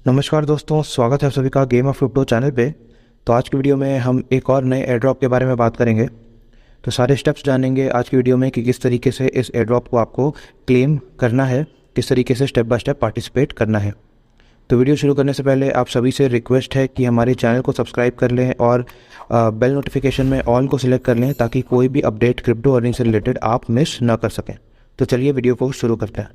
नमस्कार दोस्तों, स्वागत है आप सभी का गेम ऑफ क्रिप्टो चैनल पे। तो आज की वीडियो में हम एक और नए एयर ड्रॉप के बारे में बात करेंगे। तो सारे स्टेप्स जानेंगे आज की वीडियो में कि किस तरीके से इस एयर ड्रॉप को आपको क्लेम करना है, किस तरीके से स्टेप बाय स्टेप पार्टिसिपेट करना है। तो वीडियो शुरू करने से पहले आप सभी से रिक्वेस्ट है कि हमारे चैनल को सब्सक्राइब कर लें और बेल नोटिफिकेशन में ऑल को सिलेक्ट कर लें ताकि कोई भी अपडेट क्रिप्टो अर्निंग से रिलेटेड आप मिस ना कर सकें। तो चलिए वीडियो को शुरू करते हैं।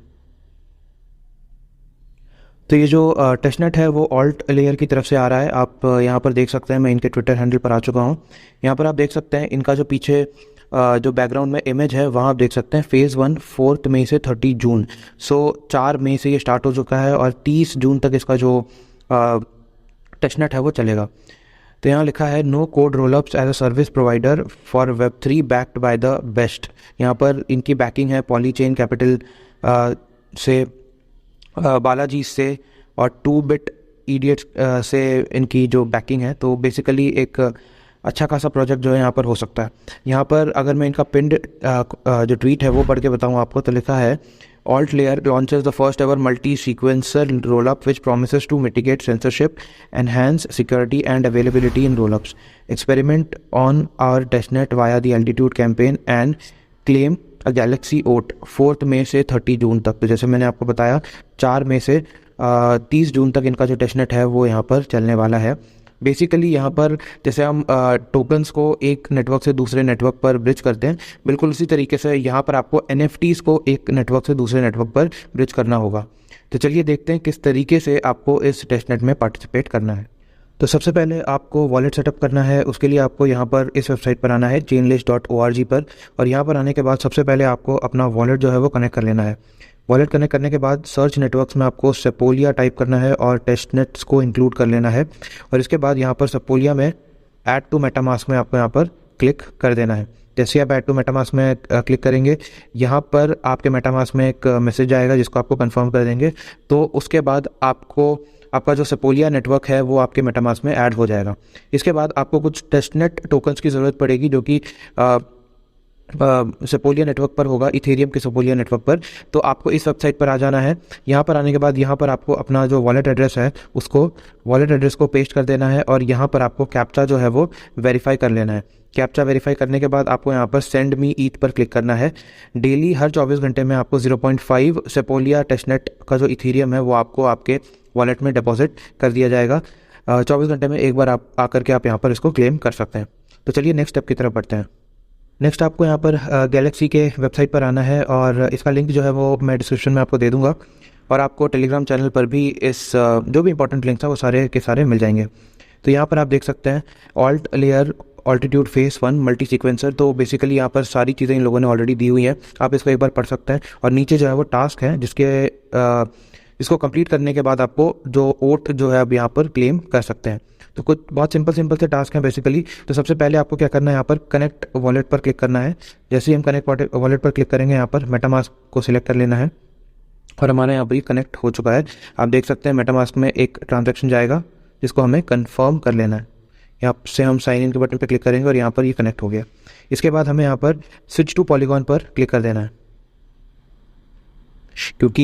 तो ये जो टेस्टनेट है वो ऑल्ट लेयर की तरफ से आ रहा है। आप यहाँ पर देख सकते हैं, मैं इनके ट्विटर हैंडल पर आ चुका हूँ। यहाँ पर आप देख सकते हैं इनका जो पीछे जो बैकग्राउंड में इमेज है वहाँ आप देख सकते हैं फेज़ 1 4 मई से 30 जून। सो 4 मई से ये स्टार्ट हो चुका है और 30 जून तक इसका जो टेस्टनेट है वो चलेगा। तो यहाँ लिखा है no code rollups as a service provider for Web3 backed by the best. यहाँ पर इनकी बैकिंग है पॉलीचेन कैपिटल से, बालाजी से और 2bit इडियट्स से इनकी जो बैकिंग है। तो बेसिकली एक अच्छा खासा प्रोजेक्ट जो है यहाँ पर हो सकता है। यहाँ पर अगर मैं इनका पिंड जो ट्वीट है वो पढ़ के बताऊँ आपको, तो लिखा है Alt Layer launches the first ever multi-sequencer rollup which promises to mitigate censorship, enhance security and availability in rollups. Experiment on our testnet via the Altitude campaign and claim a Galaxy Oat 4 मई से 30 जून तक। तो जैसे मैंने आपको बताया 4 मई से 30 जून तक इनका जो टेस्टनेट है वो यहाँ पर चलने वाला है। बेसिकली यहाँ पर जैसे हम टोकन्स को एक नेटवर्क से दूसरे नेटवर्क पर ब्रिज करते हैं, बिल्कुल उसी तरीके से यहाँ पर आपको NFTs को एक नेटवर्क से दूसरे नेटवर्क पर ब्रिज करना होगा। तो चलिए देखते हैं किस तरीके से आपको इस टेस्टनेट में पार्टिसिपेट करना है। तो सबसे पहले आपको वॉलेट सेटअप करना है। उसके लिए आपको यहाँ पर इस वेबसाइट पर आना है chainlist.org पर, और यहाँ पर आने के बाद सबसे पहले आपको अपना वॉलेट जो है वो कनेक्ट कर लेना है। वॉलेट कनेक्ट करने के बाद सर्च नेटवर्क्स में आपको सेपोलिया टाइप करना है और टेस्टनेट्स को इंक्लूड कर लेना है। और इसके बाद यहाँ पर सेपोलिया में ऐड टू मेटामास्क में आपको यहाँ पर क्लिक कर देना है। जैसे आप ऐड टू मेटामास्क में क्लिक करेंगे, यहाँ पर आपके मेटामास्क में एक मैसेज आएगा जिसको आपको कंफर्म कर देंगे। तो उसके बाद आपका जो सेपोलिया नेटवर्क है वो आपके मेटामास्क में ऐड हो जाएगा। इसके बाद आपको कुछ टेस्टनेट टोकन्स की ज़रूरत पड़ेगी जो कि सेपोलिया नेटवर्क पर होगा, इथेरियम के सेपोलिया नेटवर्क पर। तो आपको इस वेबसाइट पर आ जाना है। यहाँ पर आने के बाद यहाँ पर आपको अपना जो वॉलेट एड्रेस है उसको वॉलेट एड्रेस को पेस्ट कर देना है और यहाँ पर आपको कैप्चा जो है वो वेरीफाई कर लेना है। कैप्चा वेरीफाई करने के बाद आपको यहाँ पर सेंड मी ईथ पर क्लिक करना है। डेली हर 24 घंटे में आपको 0.5 सेपोलिया टेस्टनेट का जो इथेरियम है वो आपको आपके वॉलेट में डिपॉजिट कर दिया जाएगा। 24 घंटे में एक बार आप आकर के आप यहाँ पर इसको क्लेम कर सकते हैं। तो चलिए नेक्स्ट स्टेप की तरफ बढ़ते हैं। नेक्स्ट आपको यहाँ पर गैलेक्सी के वेबसाइट पर आना है और इसका लिंक जो है वो मैं डिस्क्रिप्शन में आपको दे दूँगा, और आपको टेलीग्राम चैनल पर भी इस जो भी इंपॉर्टेंट लिंक्स हैं वो सारे के सारे मिल जाएंगे। तो यहाँ पर आप देख सकते हैं alt layer altitude phase 1 multi sequencer. तो बेसिकली यहाँ पर सारी चीज़ें इन लोगों ने ऑलरेडी दी हुई हैं, आप इसको एक बार पढ़ सकते हैं। और नीचे जो है वो टास्क है इसको कंप्लीट करने के बाद आपको जो ओट जो है अब यहाँ पर क्लेम कर सकते हैं। तो कुछ बहुत सिंपल से टास्क हैं बेसिकली। तो सबसे पहले आपको क्या करना है, यहाँ पर कनेक्ट वॉलेट पर क्लिक करना है। जैसे ही हम कनेक्ट वॉलेट पर क्लिक करेंगे, यहाँ पर मेटामास्क को सिलेक्ट कर लेना है और हमारे यहाँ पर ये कनेक्ट हो चुका है। आप देख सकते हैं मेटामास्क में एक ट्रांजैक्शन जाएगा जिसको हमें कन्फर्म कर लेना है। यहाँ से हम साइन इन के बटन पर क्लिक करेंगे और यहाँ पर ये कनेक्ट हो गया। इसके बाद हमें यहाँ पर स्विच टू पॉलीगॉन पर क्लिक कर देना है, क्योंकि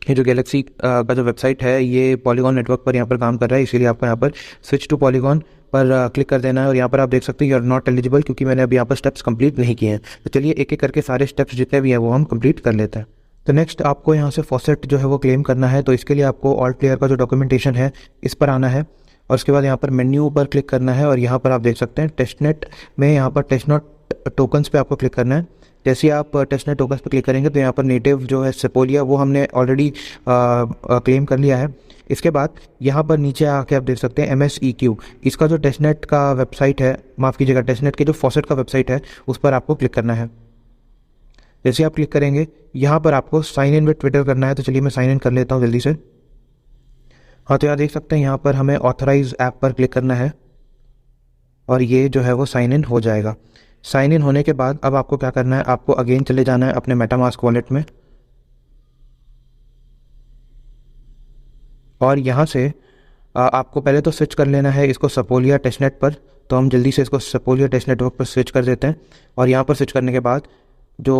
ये जो गैलेक्सी का जो वेबसाइट है ये पॉलीगॉन नेटवर्क पर यहाँ पर काम कर रहा है, इसीलिए आपको यहाँ पर स्विच टू पॉलीगॉन पर क्लिक कर देना है। और यहाँ पर आप देख सकते हैं यू आर नॉट एलिजिबल, क्योंकि मैंने अभी यहाँ पर स्टेप्स कंप्लीट नहीं किए हैं। तो चलिए एक एक करके सारे स्टेप्स जितने भी हैं वो हम कंप्लीट कर लेते हैं। तो नेक्स्ट आपको यहाँ से फॉसेट जो है वो क्लेम करना है। तो इसके लिए आपको ऑल्ट लेयर का जो डॉक्यूमेंटेशन है इस पर आना है और उसके बाद यहाँ पर मेन्यू पर क्लिक करना है और यहाँ पर आप देख सकते हैं टेस्टनेट में यहाँ पर टेस्टनेट टोकन्स पे आपको क्लिक करना है। जैसे आप टेस्टनेट टोकन्स पर क्लिक करेंगे तो यहाँ पर नेटिव जो है सेपोलिया वो हमने ऑलरेडी क्लेम कर लिया है। इसके बाद यहाँ पर नीचे आके आप देख सकते हैं MSEQ, इसका जो टेस्टनेट का वेबसाइट है, माफ़ कीजिएगा टेस्टनेट के जो फॉसेट का वेबसाइट है उस पर आपको क्लिक करना है। जैसे आप क्लिक करेंगे यहाँ पर आपको साइन इन विद ट्विटर करना है। तो चलिए मैं साइन इन कर लेता हूँ जल्दी से। हाँ, तो यहाँ देख सकते हैं यहाँ पर हमें ऑथराइज ऐप पर क्लिक करना है और ये जो है वो साइन इन हो जाएगा। साइन इन होने के बाद अब आपको क्या करना है, आपको अगेन चले जाना है अपने मेटामास्क वॉलेट में और यहाँ से आपको पहले तो स्विच कर लेना है इसको सेपोलिया टेस्टनेट पर। तो हम जल्दी से इसको सेपोलिया टेस्ट नेटवर्क पर स्विच कर देते हैं और यहाँ पर स्विच करने के बाद जो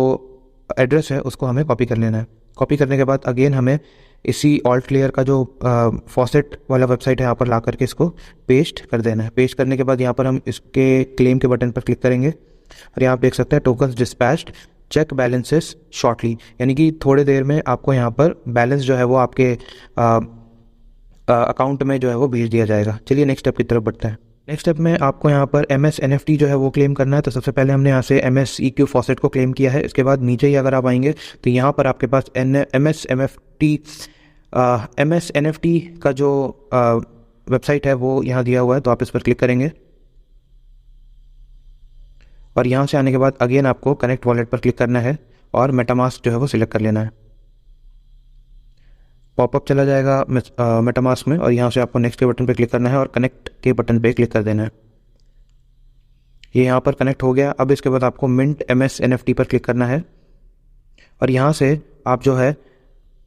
एड्रेस है उसको हमें कॉपी कर लेना है। कॉपी करने के बाद अगेन हमें इसी ऑल्ट लेयर का जो फॉसेट वाला वेबसाइट है यहाँ पर ला करके इसको पेस्ट कर देना है। पेस्ट करने के बाद यहाँ पर हम इसके क्लेम के बटन पर क्लिक करेंगे और यहाँ आप देख सकते हैं tokens dispatched check balances shortly, यानी कि थोड़ी देर में आपको यहाँ पर बैलेंस जो है वो आपके अकाउंट में जो है वो भेज दिया जाएगा। चलिए नेक्स्ट स्टेप की तरफ बढ़ते हैं। नेक्स्ट स्टेप में आपको यहाँ पर MS NFT जो है वो क्लेम करना है। तो सबसे पहले हमने यहाँ से MS EQ फॉसेट को क्लेम किया है। इसके बाद नीचे ही अगर आप आएंगे तो यहाँ पर आपके पास MS NFT का जो वेबसाइट है वो यहाँ दिया हुआ है, तो आप इस पर क्लिक करेंगे और यहाँ से आने के बाद अगेन आपको कनेक्ट वॉलेट पर क्लिक करना है और मेटामास्क जो है वो सिलेक्ट कर लेना है। पॉपअप चला जाएगा मेटामास्क में और यहाँ से आपको नेक्स्ट के बटन पर क्लिक करना है और कनेक्ट के बटन पे क्लिक कर देना है। ये यहाँ पर कनेक्ट हो गया। अब इसके बाद आपको मिंट MS NFT पर क्लिक करना है और यहाँ से आप जो है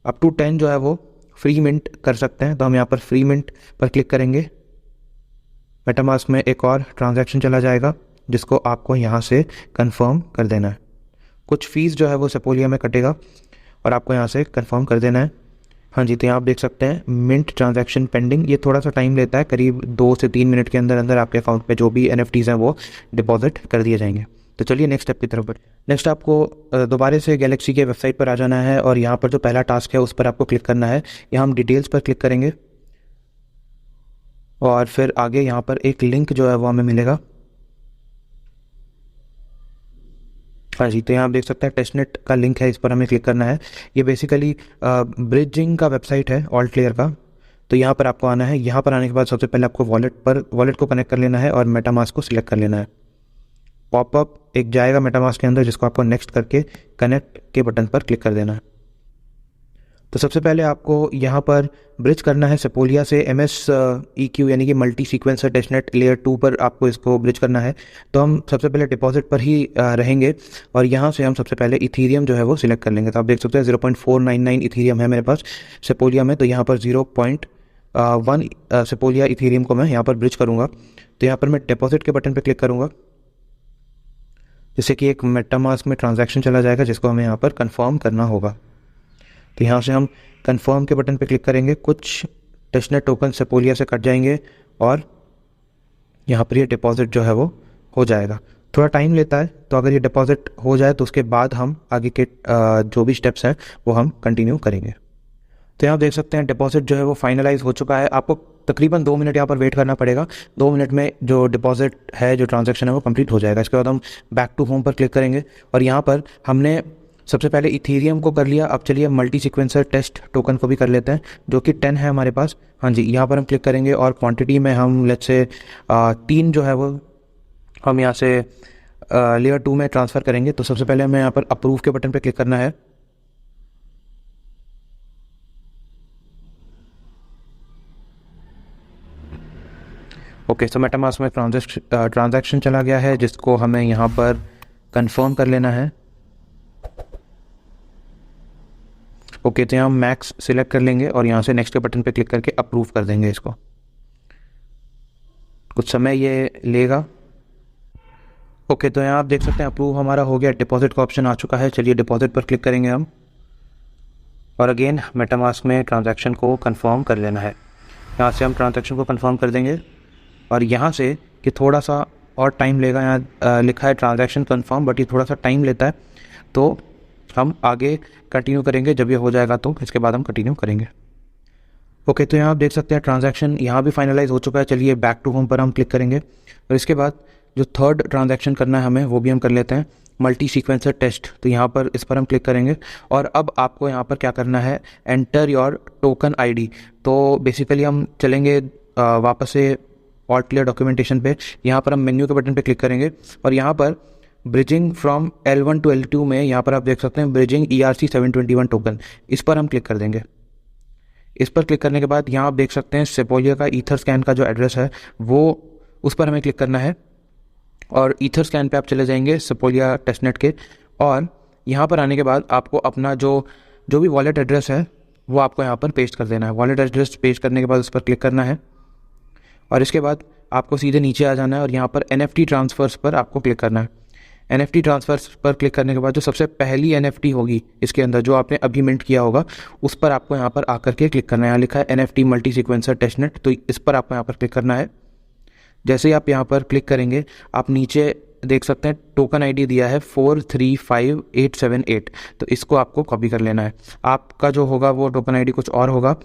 अप टू 10 जो है वो फ्री मिंट कर सकते हैं। तो हम यहाँ पर फ्री मिंट पर क्लिक करेंगे। मेटामास्क में एक और ट्रांजैक्शन चला जाएगा जिसको आपको यहाँ से कंफर्म कर देना है। कुछ फीस जो है वो सेपोलिया में कटेगा और आपको यहाँ से कंफर्म कर देना है। हाँ जी, तो यहाँ आप देख सकते हैं मिंट ट्रांजैक्शन पेंडिंग। ये थोड़ा सा टाइम लेता है, करीब 2 से 3 मिनट के अंदर अंदर आपके अकाउंट पे जो भी NFTs हैं वो डिपॉजिट कर दिए जाएंगे। तो चलिए नेक्स्ट स्टेप की तरफ बढ़ते हैं। नेक्स्ट आपको दोबारा से गैलेक्सी के वेबसाइट पर आ जाना है और यहाँ पर जो पहला टास्क है उस पर आपको क्लिक करना है। यहाँ हम डिटेल्स पर क्लिक करेंगे और फिर आगे यहाँ पर एक लिंक जो है वो हमें मिलेगा। हाँ जी, तो यहाँ आप देख सकते हैं टेस्टनेट का लिंक है, इस पर हमें क्लिक करना है। ये बेसिकली ब्रिजिंग का वेबसाइट है ऑल्ट लेयर का। तो यहाँ पर आपको आना है। यहाँ पर आने के बाद सबसे पहले आपको वॉलेट को कनेक्ट कर लेना है और मेटामास्क को सिलेक्ट कर लेना है। पॉपअप एक जाएगा मेटामास्क के अंदर जिसको आपको नेक्स्ट करके कनेक्ट के बटन पर क्लिक कर देना है। तो सबसे पहले आपको यहाँ पर ब्रिज करना है सेपोलिया से MS EQ यानी कि मल्टी सीक्वेंसर टेस्टनेट लेयर 2 पर आपको इसको ब्रिज करना है। तो हम सबसे पहले डिपॉजिट पर ही रहेंगे और यहाँ से हम सबसे पहले इथीरियम जो है वो सिलेक्ट कर लेंगे। तो आप देख सकते हैं 0.499 इथीरियम है मेरे पास सेपोलिया में। तो यहाँ पर 0.1 सेपोलिया इथीरियम को मैं यहाँ पर ब्रिज करूँगा। तो यहाँ पर मैं डिपॉजिट के बटन पर क्लिक करूँगा जिससे कि एक मेटामास्क में ट्रांजैक्शन चला जाएगा जिसको हमें यहाँ पर कन्फर्म करना होगा। तो यहाँ से हम कंफर्म के बटन पे क्लिक करेंगे। कुछ टेस्टनेट टोकन सेपोलिया से कट जाएंगे और यहाँ पर ये डिपॉजिट जो है वो हो जाएगा। थोड़ा टाइम लेता है, तो अगर ये डिपॉजिट हो जाए तो उसके बाद हम आगे के जो भी स्टेप्स हैं वो हम कंटिन्यू करेंगे। तो यहाँ देख सकते हैं डिपॉजिट जो है वो फाइनलाइज हो चुका है। आपको तकरीबन 2 मिनट यहाँ पर वेट करना पड़ेगा। 2 मिनट में जो डिपॉजिट है, जो ट्रांजैक्शन है वो कंप्लीट हो जाएगा। इसके बाद हम बैक टू होम पर क्लिक करेंगे और यहाँ पर हमने सबसे पहले इथीरियम को कर लिया। अब चलिए मल्टी सीक्वेंसर टेस्ट टोकन को भी कर लेते हैं जो कि 10 है हमारे पास। हाँ जी, यहाँ पर हम क्लिक करेंगे और क्वांटिटी में हम लेट्स से 3 जो है वो हम यहाँ से लेयर 2 में ट्रांसफ़र करेंगे। तो सबसे पहले हमें यहाँ पर अप्रूव के बटन पर क्लिक करना है। ओके, तो मेटामास्क में ट्रांजैक्शन चला गया है जिसको हमें यहाँ पर कंफर्म कर लेना है। ओके, तो यहाँ मैक्स सिलेक्ट कर लेंगे और यहाँ से नेक्स्ट के बटन पे क्लिक करके अप्रूव कर देंगे इसको। कुछ समय ये लेगा। ओके, तो यहाँ आप देख सकते हैं अप्रूव हमारा हो गया। डिपॉजिट का ऑप्शन आ चुका है। चलिए डिपॉजिट पर क्लिक करेंगे हम और अगेन मेटामास्क में ट्रांजैक्शन को कंफर्म कर लेना है। यहाँ से हम ट्रांजैक्शन को कंफर्म कर देंगे और यहाँ से कि थोड़ा सा और टाइम लेगा। यहाँ लिखा है ट्रांजैक्शन कंफर्म, बट ये थोड़ा सा टाइम लेता है, तो हम आगे कंटिन्यू करेंगे। जब ये हो जाएगा तो इसके बाद हम कंटिन्यू करेंगे। ओके, तो यहाँ आप देख सकते हैं ट्रांजैक्शन यहाँ भी फाइनलाइज हो चुका है। चलिए बैक टू होम पर हम क्लिक करेंगे और इसके बाद जो थर्ड ट्रांजैक्शन करना है हमें वो भी हम कर लेते हैं, मल्टी सीक्वेंसर टेस्ट। तो यहाँ पर इस पर हम क्लिक करेंगे और अब आपको यहाँ पर क्या करना है, एंटर योर टोकन ID। तो बेसिकली हम चलेंगे वापस से ऑल्ट लेयर डॉक्यूमेंटेशन पे। यहाँ पर हम मेन्यू के बटन पे क्लिक करेंगे और यहाँ पर bridging from L1 to L2 में यहाँ पर आप देख सकते हैं ब्रिजिंग ERC-721 टोकन, इस पर हम क्लिक कर देंगे। इस पर क्लिक करने के बाद यहाँ आप देख सकते हैं सेपोलिया का ईथर स्कैन का जो एड्रेस है वो उस पर हमें क्लिक करना है और ईथर स्कैन पे आप चले जाएंगे सेपोलिया टेस्टनेट के। और यहाँ पर आने के बाद आपको अपना जो भी वॉलेट एड्रेस है वो आपको यहाँ पर पेस्ट कर देना है। वॉलेट एड्रेस पेस्ट करने के बाद उस पर क्लिक करना है और इसके बाद आपको सीधे नीचे आ जाना है और यहाँ पर NFT ट्रांसफ़र्स पर आपको क्लिक करना है। NFT ट्रांसफर पर क्लिक करने के बाद जो सबसे पहली NFT होगी इसके अंदर जो आपने अभी मिंट किया होगा उस पर आपको यहाँ पर आकर के क्लिक करना है। यहाँ लिखा है NFT मल्टी सीक्वेंसर टेस्टनेट, तो इस पर आपको यहाँ पर क्लिक करना है। जैसे ही आप यहाँ पर क्लिक करेंगे आप नीचे देख सकते हैं टोकन आईडी दिया है 435878, तो इसको आपको कॉपी कर लेना है। आपका जो होगा वो टोकन आईडी कुछ और होगा।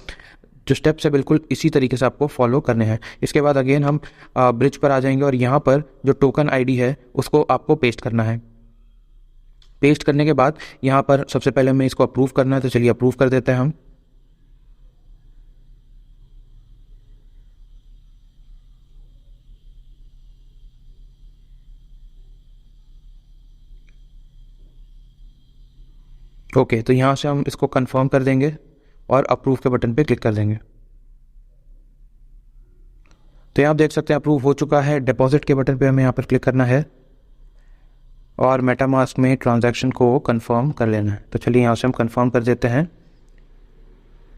जो स्टेप्स है बिल्कुल इसी तरीके से आपको फॉलो करने हैं। इसके बाद अगेन हम ब्रिज पर आ जाएंगे और यहाँ पर जो टोकन आईडी है उसको आपको पेस्ट करना है। पेस्ट करने के बाद यहाँ पर सबसे पहले हमें इसको अप्रूव करना है, तो चलिए अप्रूव कर देते हैं हम। ओके, तो यहाँ से हम इसको कंफर्म कर देंगे और अप्रूव के बटन पे क्लिक कर देंगे। तो यहाँ आप देख सकते हैं अप्रूव हो चुका है। डिपॉजिट के बटन पे हमें यहाँ पर क्लिक करना है और मेटामास्क में ट्रांजैक्शन को कंफर्म कर लेना है। तो चलिए यहाँ से हम कंफर्म कर देते हैं।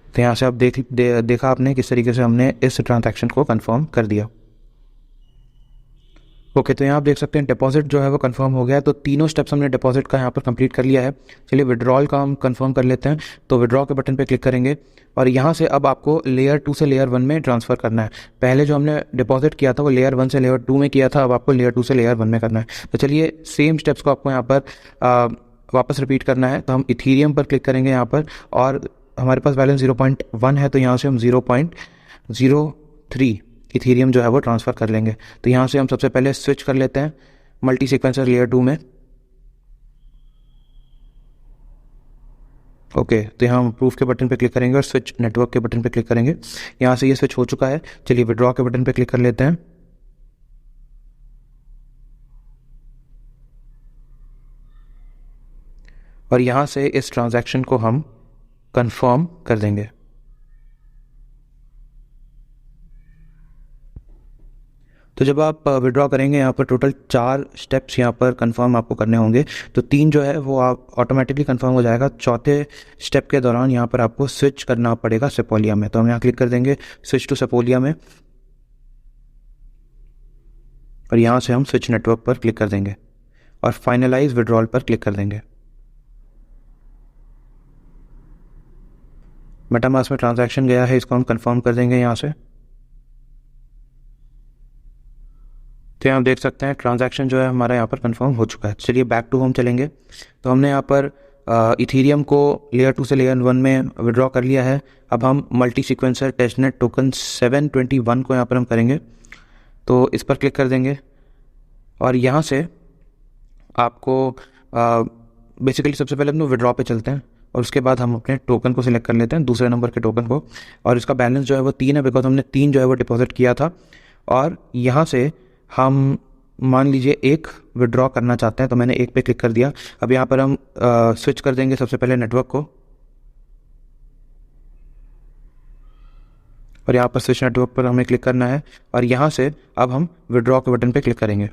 तो यहाँ से आप देखा आपने किस तरीके से हमने इस ट्रांजैक्शन को कंफर्म कर दिया। ओके, तो यहाँ आप देख सकते हैं डिपॉजिट जो है वो कंफर्म हो गया है। तो तीनों स्टेप्स हमने डिपॉजिट का यहाँ पर कंप्लीट कर लिया है। चलिए विड्रॉल का हम कंफर्म कर लेते हैं। तो विड्रॉ के बटन पे क्लिक करेंगे और यहाँ से अब आपको लेयर 2 से लेयर 1 में ट्रांसफ़र करना है। पहले जो हमने डिपॉजिट किया था वो लेयर 1 से लेयर 2 में किया था, अब आपको लेयर 2 से लेयर 1 में करना है। तो चलिए सेम स्टेप्स को आपको यहाँ पर वापस रिपीट करना है। तो हम इथीरियम पर क्लिक करेंगे यहाँ पर और हमारे पास बैलेंस 0.1 है, तो यहाँ से हम 0.03 इथीरियम जो है वो ट्रांसफ़र कर लेंगे। तो यहाँ से हम सबसे पहले स्विच कर लेते हैं मल्टी सीक्वेंसर लेयर 2 में। ओके, तो यहाँ हम अप्रूव के बटन पे क्लिक करेंगे और स्विच नेटवर्क के बटन पे क्लिक करेंगे। यहाँ से ये स्विच हो चुका है। चलिए विड्रॉ के बटन पे क्लिक कर लेते हैं और यहाँ से इस ट्रांजैक्शन को हम कंफर्म कर देंगे। तो जब आप विड्रॉ करेंगे यहाँ पर टोटल 4 स्टेप्स यहाँ पर कंफर्म आपको करने होंगे। तो 3 जो है वो आप ऑटोमेटिकली कंफर्म हो जाएगा। चौथे स्टेप के दौरान यहाँ पर आपको स्विच करना पड़ेगा सेपोलिया में। तो हम यहाँ क्लिक कर देंगे स्विच टू सेपोलिया में और यहाँ से हम स्विच नेटवर्क पर क्लिक कर देंगे और फाइनलाइज विड्रॉल पर क्लिक कर देंगे। मेटामास्क में ट्रांजैक्शन गया है, इसको हम कंफर्म कर देंगे यहाँ से। तो यहाँ आप देख सकते हैं ट्रांजैक्शन जो है हमारा यहाँ पर कंफर्म हो चुका है। चलिए बैक टू होम चलेंगे। तो हमने यहाँ पर इथीरियम को लेयर 2 से लेयर 1 में विड्रॉ कर लिया है। अब हम मल्टी सीक्वेंसर टेस्टनेट टोकन 721 को यहाँ पर हम करेंगे। तो इस पर क्लिक कर देंगे और यहाँ से आपको बेसिकली सबसे पहले हम विड्रॉ पे चलते हैं और उसके बाद हम अपने टोकन को सिलेक्ट कर लेते हैं, दूसरे नंबर के टोकन को। और इसका बैलेंस जो है वो 3 है, बिकॉज हमने 3 जो है वो डिपॉजिट किया था। और यहाँ से हम मान लीजिए 1 विड्रॉ करना चाहते हैं, तो मैंने 1 पे क्लिक कर दिया। अब यहाँ पर हम स्विच कर देंगे सबसे पहले नेटवर्क को और यहाँ पर स्विच नेटवर्क पर हमें क्लिक करना है और यहाँ से अब हम विड्रॉ के बटन पे क्लिक करेंगे।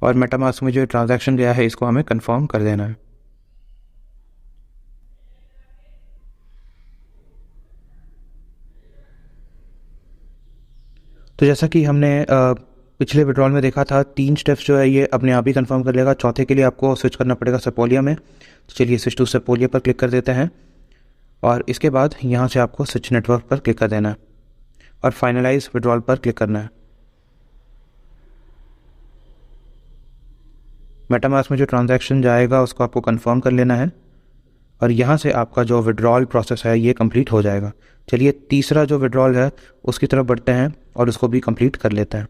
और मेटामास्क में जो ट्रांजैक्शन गया है इसको हमें कंफर्म कर देना है। तो जैसा कि हमने पिछले विड्रॉल में देखा था 3 स्टेप्स जो है ये अपने आप ही कंफर्म कर लेगा। चौथे के लिए आपको स्विच करना पड़ेगा सेपोलिया में। तो चलिए स्विच टू सेपोलिया पर क्लिक कर देते हैं और इसके बाद यहाँ से आपको स्विच नेटवर्क पर क्लिक कर देना है और फाइनलाइज विड्रॉल पर क्लिक करना है। मेटामास्क में जो ट्रांजैक्शन जाएगा उसको आपको कंफर्म कर लेना है और यहाँ से आपका जो विड्रॉल प्रोसेस है ये कंप्लीट हो जाएगा। चलिए तीसरा जो विड्रॉल है उसकी तरफ बढ़ते हैं और उसको भी कंप्लीट कर लेते हैं।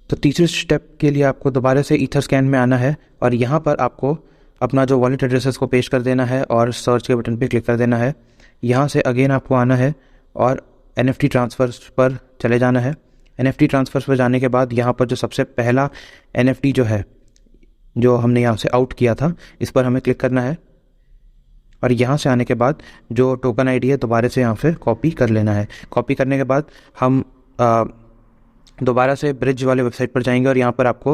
तो तीसरे स्टेप के लिए आपको दोबारा से ईथरस्कैन में आना है और यहाँ पर आपको अपना जो वॉलेट एड्रेसेस को पेश कर देना है और सर्च के बटन पे क्लिक कर देना है। यहाँ से अगेन आपको आना है और NFT ट्रांसफ़र्स पर चले जाना है। NFT ट्रांसफ़र्स पर जाने के बाद यहाँ पर जो सबसे पहला NFT जो है जो हमने यहाँ से आउट किया था इस पर हमें क्लिक करना है और यहाँ से आने के बाद जो टोकन आईडी है दोबारा से यहाँ से कॉपी कर लेना है। कॉपी करने के बाद हम दोबारा से ब्रिज वाले वेबसाइट पर जाएंगे और यहाँ पर आपको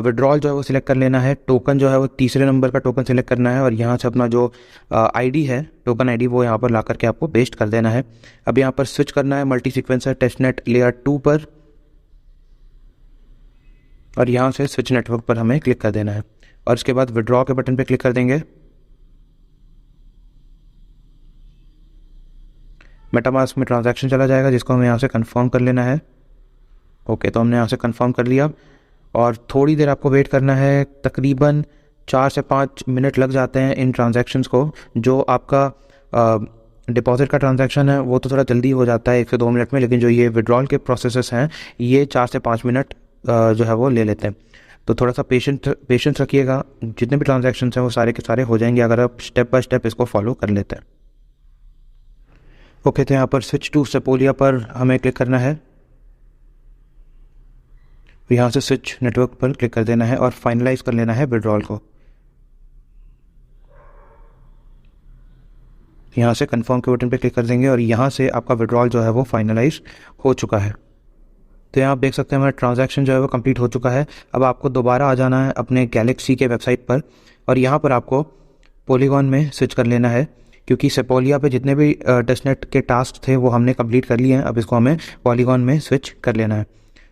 विड्रॉल जो है वो सिलेक्ट कर लेना है। टोकन जो है वो तीसरे नंबर का टोकन सिलेक्ट करना है और यहाँ से अपना जो आईडी है, टोकन आईडी, वो यहाँ पर ला करके आपको पेस्ट कर देना है। अब यहाँ पर स्विच करना है मल्टी सीक्वेंसर टेस्टनेट लेयर 2 पर और यहाँ से स्विच नेटवर्क पर हमें क्लिक कर देना है और इसके बाद विड्रॉ के बटन पर क्लिक कर देंगे। मेटामास्क में ट्रांजैक्शन चला जाएगा जिसको हमें यहाँ से कंफर्म कर लेना है। ओके, तो हमने यहाँ से कंफर्म कर लिया और थोड़ी देर आपको वेट करना है। तकरीबन 4 से 5 मिनट लग जाते हैं इन ट्रांजैक्शंस को। जो आपका डिपॉजिट का ट्रांजैक्शन है वो तो थोड़ा जल्दी हो जाता है 1 से 2 मिनट में, लेकिन जो ये विड्रॉल के प्रोसेसेस हैं ये 4 से 5 मिनट जो है वो ले लेते हैं। तो थोड़ा सा पेशेंस रखिएगा। जितने भी ट्रांजैक्शन हैं वो सारे के सारे हो जाएंगे अगर आप स्टेप बाय स्टेप इसको फॉलो कर लेते हैं। ओके, तो यहाँ पर स्विच टू सेपोलिया पर हमें क्लिक करना है। यहाँ से स्विच नेटवर्क पर क्लिक कर देना है और फाइनलाइज कर लेना है विड्रॉल को। यहाँ से कंफर्म के बटन पे क्लिक कर देंगे और यहाँ से आपका विड्रॉल जो है वो फाइनलाइज हो चुका है। तो यहाँ आप देख सकते हैं हमारा ट्रांजैक्शन जो है वो कंप्लीट हो चुका है। अब आपको दोबारा आ जाना है अपने गैलेक्सी के वेबसाइट पर और यहाँ पर आपको पॉलीगॉन में स्विच कर लेना है, क्योंकि सेपोलिया पे जितने भी टेस्टनेट के टास्क थे वो हमने कंप्लीट कर लिए हैं। अब इसको हमें पॉलीगॉन में स्विच कर लेना है।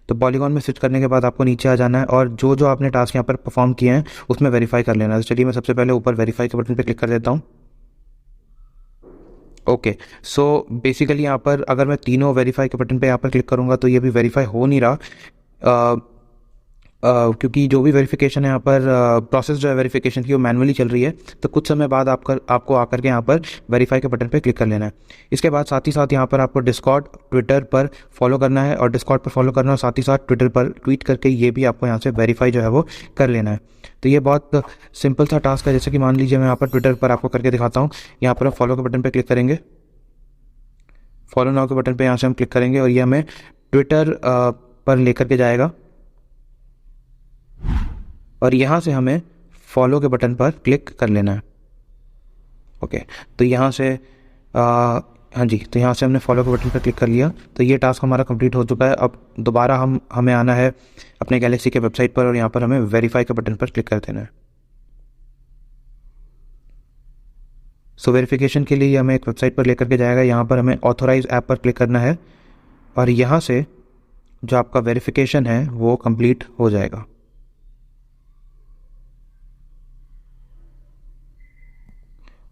तो पॉलीगॉन में स्विच करने के बाद आपको नीचे आ जाना है और जो जो आपने टास्क यहाँ पर परफॉर्म किए हैं उसमें वेरीफाई कर लेना है। तो चलिए मैं सबसे पहले ऊपर वेरीफाई के बटन पे क्लिक कर देता हूँ। ओके, सो बेसिकली यहाँ पर अगर मैं तीनों वेरीफाई के बटन पे यहाँ पर क्लिक करूँगा तो ये भी वेरीफाई हो नहीं रहा, क्योंकि जो भी वेरिफिकेशन है यहाँ पर प्रोसेस जो है वेरिफिकेशन की वो मैनुअली चल रही है। तो कुछ समय बाद आपको आकर के यहाँ पर वेरीफाई के बटन पे क्लिक कर लेना है। इसके बाद साथ ही साथ यहाँ पर आपको डिस्कॉर्ड, ट्विटर पर फॉलो करना है और डिस्कॉर्ड पर फॉलो करना है, साथ ही साथ ट्विटर पर ट्वीट करके ये भी आपको यहाँ से वेरीफाई जो है वो कर लेना है। तो ये बहुत सिंपल सा टास्क है। जैसे कि मान लीजिए मैं यहाँ पर ट्विटर पर आपको करके दिखाता हूँ। यहाँ पर हम फॉलो के बटन पर क्लिक करेंगे, फॉलो नाउ के बटन पर यहाँ से हम क्लिक करेंगे और ये हमें ट्विटर पर लेकर के जाएगा और यहाँ से हमें फॉलो के बटन पर क्लिक कर लेना है। ओके, तो यहाँ से हाँ जी, तो यहाँ से हमने फॉलो के बटन पर क्लिक कर लिया। तो ये टास्क हमारा कंप्लीट हो चुका है। अब दोबारा हमें आना है अपने गैलेक्सी के वेबसाइट पर और यहाँ पर हमें वेरीफाई के बटन पर क्लिक कर देना है। सो वेरिफिकेशन के लिए हमें एक वेबसाइट पर लेकर के जाएगा। यहाँ पर हमें ऑथोराइज ऐप पर क्लिक करना है और यहाँ से जो आपका वेरिफिकेशन है वो कंप्लीट हो जाएगा।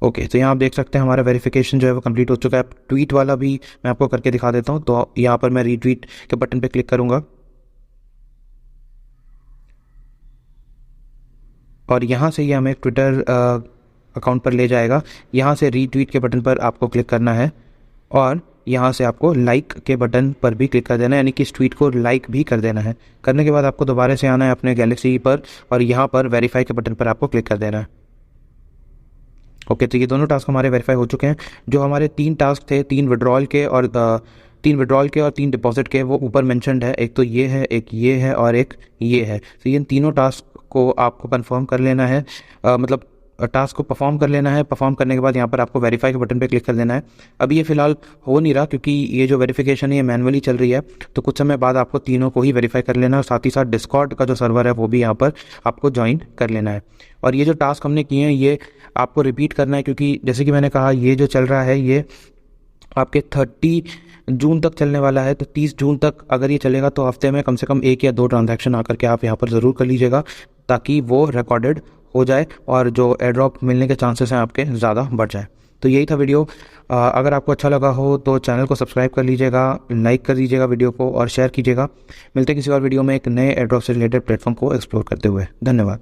ओके, तो यहाँ आप देख सकते हैं हमारा वेरिफिकेशन जो है वो कंप्लीट हो चुका है। ट्वीट वाला भी मैं आपको करके दिखा देता हूँ। तो यहाँ पर मैं रीट्वीट के बटन पे क्लिक करूँगा और यहाँ से ये हमें ट्विटर अकाउंट पर ले जाएगा। यहाँ से रीट्वीट के बटन पर आपको क्लिक करना है और यहाँ से आपको लाइक के बटन पर भी क्लिक कर देना है, यानी कि इस ट्वीट को लाइक भी कर देना है। करने के बाद आपको दोबारा से आना है अपने गैलेक्सी पर और यहाँ पर वेरीफाई के बटन पर आपको क्लिक कर देना है। ओके, तो ये दोनों टास्क हमारे वेरीफाई हो चुके हैं। जो हमारे 3 टास्क थे, 3 विड्रॉल के और 3 डिपॉजिट के, वो ऊपर मेंशन्ड है। एक तो ये है, एक ये है और एक ये है। तो इन तीनों टास्क को आपको कंफर्म कर लेना है, मतलब टास्क को परफॉर्म कर लेना है। परफॉर्म करने के बाद यहाँ पर आपको वेरीफाई के बटन पे क्लिक कर देना है। अभी ये फिलहाल हो नहीं रहा क्योंकि ये जो वेरिफिकेशन है ये मैनुअली चल रही है। तो कुछ समय बाद आपको तीनों को ही वेरीफाई कर लेना है और साथ ही साथ डिस्कॉर्ड का जो सर्वर है वो भी यहाँ पर आपको ज्वाइन कर लेना है। और ये जो टास्क हमने किए हैं ये आपको रिपीट करना है, क्योंकि जैसे कि मैंने कहा ये जो चल रहा है ये आपके 30 जून तक चलने वाला है। तो 30 जून तक अगर ये चलेगा तो हफ्ते में कम से कम 1 या 2 ट्रांजैक्शन आकर के आप यहाँ पर ज़रूर कर लीजिएगा, ताकि वो रिकॉर्डेड हो जाए और जो एयर ड्रॉप मिलने के चांसेस हैं आपके ज़्यादा बढ़ जाए। तो यही था वीडियो। अगर आपको अच्छा लगा हो तो चैनल को सब्सक्राइब कर लीजिएगा, लाइक कर दीजिएगा वीडियो को और शेयर कीजिएगा। मिलते हैं किसी और वीडियो में एक नए एयर ड्रॉप से रिलेटेड प्लेटफॉर्म को एक्सप्लोर करते हुए। धन्यवाद।